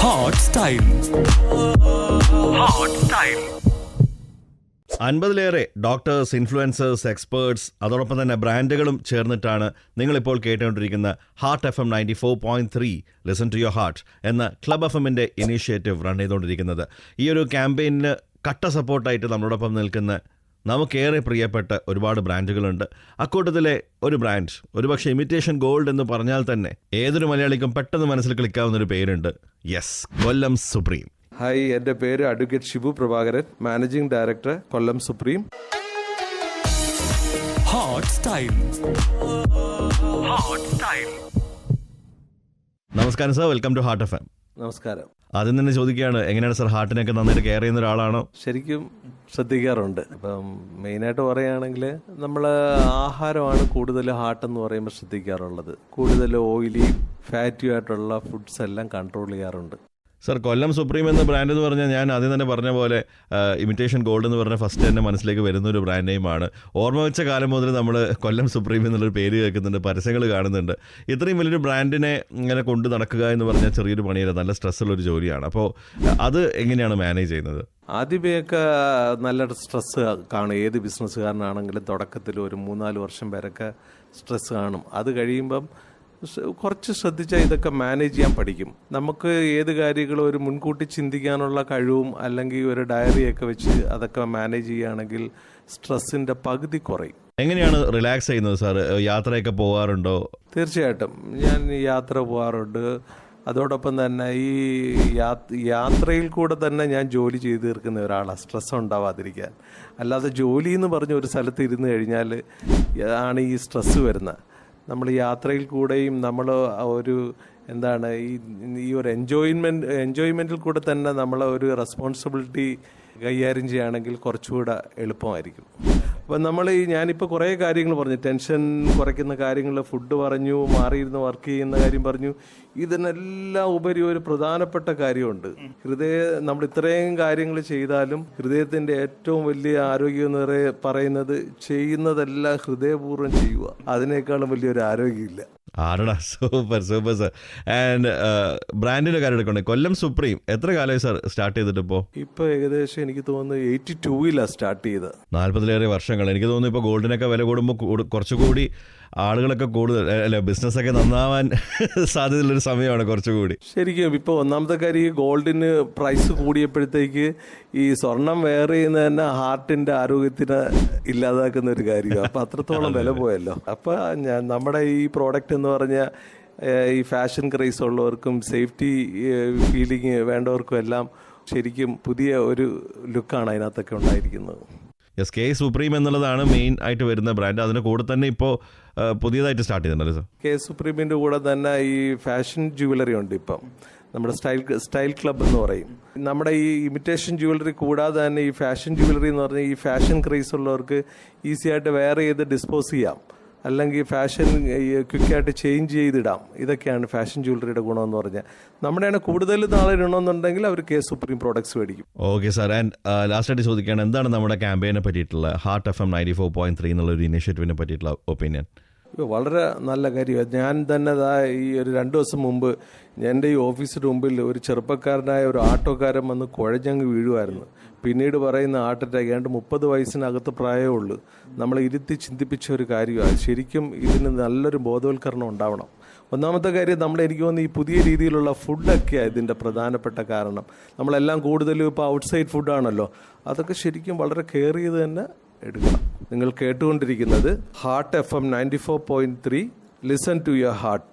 Hot Style. 50-ലേറെ doctors, influencers, experts, അതോടൊപ്പം തന്നെ ബ്രാൻഡുകളും ചേർന്നിട്ടാണ് നിങ്ങളിപ്പോൾ കേട്ടുകൊണ്ടിരിക്കുന്ന Heart FM 94.3 listen to your heart എന്ന ക്ലബ് FM-ന്റെ ഇനീഷ്യേറ്റീവ് റൺ ചെയ്തുകൊണ്ടിരിക്കുന്നത്. ഈ ഒരു ക്യാമ്പയിന് കട്ട സപ്പോർട്ടായിട്ട് നമ്മളോടൊപ്പം നിൽക്കുന്ന നമുക്കേറെ പ്രിയപ്പെട്ട ഒരുപാട് ബ്രാൻഡുകളുണ്ട്. അക്കൂട്ടത്തിലെ ഒരു ബ്രാൻഡ്, ഒരുപക്ഷെ ഇമിറ്റേഷൻ ഗോൾഡ് എന്ന് പറഞ്ഞാൽ തന്നെ ഏതൊരു മലയാളിക്കും പെട്ടെന്ന് മനസ്സിൽ ക്ലിക്കാവുന്നൊരു പേരുണ്ട്. യെസ്, കൊല്ലം സുപ്രീം. ഹായ്, എൻ്റെ പേര് advocate Shibu Prabhakaran, managing director, Kollam Supreme. Hot Style. നമസ്കാരം sir, welcome to Heart FM. നമസ്കാരം. ആദ്യം തന്നെ ചോദിക്കുകയാണ്, എങ്ങനെയാണ് സർ ഹാർട്ടിനൊക്കെ നന്നായിട്ട് കെയർ ചെയ്യുന്ന ഒരാളാണോ? ശരിക്കും ശ്രദ്ധിക്കാറുണ്ട്. ഇപ്പം മെയിനായിട്ട് പറയുകയാണെങ്കിൽ നമ്മൾ ആഹാരമാണ് കൂടുതൽ ഹാർട്ടെന്ന് പറയുമ്പോൾ ശ്രദ്ധിക്കാറുള്ളത്. കൂടുതൽ ഓയിലി ഫാറ്റി ആയിട്ടുള്ള ഫുഡ്സ് എല്ലാം കൺട്രോൾ ചെയ്യാറുണ്ട്. സർ, കൊല്ലം സുപ്രീം എന്ന ബ്രാൻഡ് എന്ന് പറഞ്ഞാൽ ഞാൻ ആദ്യം തന്നെ പറഞ്ഞ പോലെ ഇമിറ്റേഷൻ ഗോൾഡ് എന്ന് പറഞ്ഞ ഫസ്റ്റ് തന്നെ മനസ്സിലേക്ക് വരുന്നൊരു ബ്രാൻഡ് നെയിമാണ്. ഓർമ്മ വെച്ച കാലം മുതൽ നമ്മൾ കൊല്ലം സുപ്രീം എന്നുള്ളൊരു പേര് കേൾക്കുന്നുണ്ട്, പരസ്യങ്ങൾ കാണുന്നുണ്ട്. ഇത്രയും വലിയൊരു ബ്രാൻഡിനെ ഇങ്ങനെ കൊണ്ട് നടക്കുക എന്ന് പറഞ്ഞാൽ ചെറിയൊരു പണിയല്ല, നല്ല സ്ട്രെസ്സുള്ളൊരു ജോലിയാണ്. അപ്പോൾ അത് എങ്ങനെയാണ് മാനേജ് ചെയ്യുന്നത്? ആദ്യമേയൊക്കെ നല്ല സ്ട്രെസ്സ് കാണും. ഏത് ബിസിനസ്സുകാരനാണെങ്കിലും തുടക്കത്തിൽ ഒരു 3-4 വർഷം വരെയൊക്കെ സ്ട്രെസ്സ് കാണും. അത് കഴിയുമ്പം കുറച്ച് ശ്രദ്ധിച്ചാൽ ഇതൊക്കെ മാനേജ് ചെയ്യാൻ പഠിക്കും. നമുക്ക് ഏത് കാര്യങ്ങളും ഒരു മുൻകൂട്ടി ചിന്തിക്കാനുള്ള കഴിവും അല്ലെങ്കിൽ ഒരു ഡയറിയൊക്കെ വെച്ച് അതൊക്കെ മാനേജ് ചെയ്യുകയാണെങ്കിൽ സ്ട്രെസ്സിൻ്റെ പകുതി കുറയും. എങ്ങനെയാണ് റിലാക്സ് ചെയ്യുന്നത് സാർ? യാത്രയൊക്കെ പോകാറുണ്ടോ? തീർച്ചയായിട്ടും ഞാൻ യാത്ര പോകാറുണ്ട്. അതോടൊപ്പം തന്നെ ഈ യാത്രയിൽ കൂടെ തന്നെ ഞാൻ ജോലി ചെയ്ത് തീർക്കുന്ന ഒരാളാണ്, സ്ട്രെസ് ഉണ്ടാവാതിരിക്കാൻ. അല്ലാതെ ജോലി എന്ന് പറഞ്ഞ ഒരു സ്ഥലത്ത് ഇരുന്ന് കഴിഞ്ഞാൽ ആണ് ഈ സ്ട്രെസ്സ് വരുന്നത്. നമ്മൾ യാത്രയിൽ കൂടെയും നമ്മൾ ഒരു എന്താണ് ഈ ഒരു എൻജോയ്മെൻറ്റിൽ കൂടെ തന്നെ നമ്മൾ ഒരു റെസ്പോൺസിബിലിറ്റി കൈകാര്യം ചെയ്യുകയാണെങ്കിൽ കുറച്ചുകൂടെ എളുപ്പമായിരിക്കും. അപ്പം ഞാനിപ്പോൾ കുറേ കാര്യങ്ങൾ പറഞ്ഞു, ടെൻഷൻ കുറയ്ക്കുന്ന കാര്യങ്ങൾ, ഫുഡ് പറഞ്ഞു, മാറിയിരുന്ന് വർക്ക് ചെയ്യുന്ന കാര്യം പറഞ്ഞു. ഇതിനെല്ലാം ഉപരി ഒരു പ്രധാനപ്പെട്ട കാര്യമുണ്ട്. നമ്മൾ ഇത്രയും കാര്യങ്ങൾ ചെയ്താലും ഹൃദയത്തിൻ്റെ ഏറ്റവും വലിയ ആരോഗ്യം എന്ന് പറയുന്നത് ചെയ്യുന്നതെല്ലാം ഹൃദയപൂർവ്വം ചെയ്യുക. അതിനേക്കാളും വലിയൊരു ആരോഗ്യമില്ല. ആരടാ, സൂപ്പർ സൂപ്പർ സർ. ആൻഡ് ബ്രാൻഡിൻ്റെ കാര്യം എടുക്കണേ, കൊല്ലം സുപ്രീം എത്ര കാലമായി സർ സ്റ്റാർട്ട് ചെയ്തിട്ട്? ഇപ്പോൾ ഏകദേശം എനിക്ക് തോന്നുന്നു 82-ലാണ് സ്റ്റാർട്ട് ചെയ്തത്. 40-ലേറെ വർഷങ്ങൾ. എനിക്ക് തോന്നുന്നു ഇപ്പോൾ ഗോൾഡിനൊക്കെ വില കൂടുമ്പോൾ കുറച്ചുകൂടി ആളുകളൊക്കെ കൂടുതൽ ബിസിനസ്സൊക്കെ നന്നാവാൻ സാധ്യതയുള്ളൊരു സമയമാണ് കുറച്ചുകൂടി. ശരിക്കും ഇപ്പോൾ ഒന്നാമത്തെ കാര്യം, ഈ ഗോൾഡിന് പ്രൈസ് കൂടിയപ്പോഴത്തേക്ക് ഈ സ്വർണം വെയർ ചെയ്യുന്ന തന്നെ ഹാർട്ടിൻ്റെ ആരോഗ്യത്തിന് ഇല്ലാതാക്കുന്ന ഒരു കാര്യമാണ്. അപ്പം അത്രത്തോളം വില പോയല്ലോ. അപ്പം നമ്മുടെ ഈ പ്രോഡക്റ്റ് എന്ന് പറഞ്ഞാൽ ഈ ഫാഷൻ ക്രൈസ് ഉള്ളവർക്കും സേഫ്റ്റി ഫീലിംഗ് വേണ്ടവർക്കും എല്ലാം ശരിക്കും പുതിയ ഒരു ലുക്കാണ് അതിനകത്തൊക്കെ ഉണ്ടായിരിക്കുന്നത്. യെസ്, കെ സുപ്രീം എന്നുള്ളതാണ് മെയിൻ ആയിട്ട് വരുന്ന ബ്രാൻഡ്. അതിന് കൂടെ തന്നെ ഇപ്പോൾ പുതിയതായിട്ട് സ്റ്റാർട്ട് ചെയ്യുന്നുണ്ടല്ലോ സർ? കെ സുപ്രീമിൻ്റെ കൂടെ തന്നെ ഈ ഫാഷൻ ജുവലറി ഉണ്ട്. ഇപ്പം നമ്മുടെ സ്റ്റൈൽ ക്ലബ് എന്ന് പറയും. നമ്മുടെ ഈ ഇമിറ്റേഷൻ ജുവലറി കൂടാതെ തന്നെ ഈ ഫാഷൻ ജുവലറി എന്ന് പറഞ്ഞാൽ ഈ ഫാഷൻ ക്രേസ് ഉള്ളവർക്ക് ഈസി ആയിട്ട് വെയർ ചെയ്ത് ഡിസ്പോസ് ചെയ്യാം, അല്ലെങ്കിൽ ഫാഷൻ ക്വിക്കായിട്ട് ചേഞ്ച് ചെയ്തിടാം. ഇതൊക്കെയാണ് ഫാഷൻ ജ്വല്ലറിയുടെ ഗുണമെന്ന് പറഞ്ഞാൽ. നമ്മുടെ കൂടുതൽ നാളെ ഇടണമെന്നുണ്ടെങ്കിൽ അവർ കെ സുപ്രീം പ്രോഡക്ട്സ് മേടിക്കും. Okay sir. ആൻഡ് ലാസ്റ്റായിട്ട് ചോദിക്കുകയാണ്, എന്താണ് നമ്മുടെ ക്യാമ്പയിനെ പറ്റിയിട്ടുള്ള ഹാർട്ട് FM 94.3 എന്നുള്ളൊരു ഇനിഷ്യേറ്റീവിനെ പറ്റിയിട്ടുള്ള ഒപ്പീനിയൻ? വളരെ നല്ല കാര്യമാണ്. ഞാൻ തന്നെ ഈ ഒരു 2 ദിവസം മുമ്പ് എൻ്റെ ഈ ഓഫീസിന് മുമ്പിൽ ഒരു ചെറുപ്പക്കാരനായ ഒരു ആട്ടോക്കാരൻ വന്ന് കുഴഞ്ഞങ്ങ് വീഴുമായിരുന്നു. പിന്നീട് പറയുന്ന ഹാർട്ട് അറ്റാക്ക്, ഏതാണ്ട് 30 വയസ്സിനകത്ത് പ്രായമേ ഉള്ളൂ. നമ്മൾ ഇരുത്തി ചിന്തിപ്പിച്ച ഒരു കാര്യമാണ്. ശരിക്കും ഇതിന് നല്ലൊരു ബോധവൽക്കരണം ഉണ്ടാവണം. ഒന്നാമത്തെ കാര്യം, എനിക്ക് തോന്നുന്നു ഈ പുതിയ രീതിയിലുള്ള ഫുഡൊക്കെയാണ് ഇതിൻ്റെ പ്രധാനപ്പെട്ട കാരണം. നമ്മളെല്ലാം കൂടുതലും ഇപ്പോൾ ഔട്ട്സൈഡ് ഫുഡാണല്ലോ. അതൊക്കെ ശരിക്കും വളരെ കെയർ ചെയ്ത് തന്നെ എടുക്കണം. നിങ്ങൾ കേട്ടുകൊണ്ടിരിക്കുന്നത് heart FM 94.3 listen to your heart.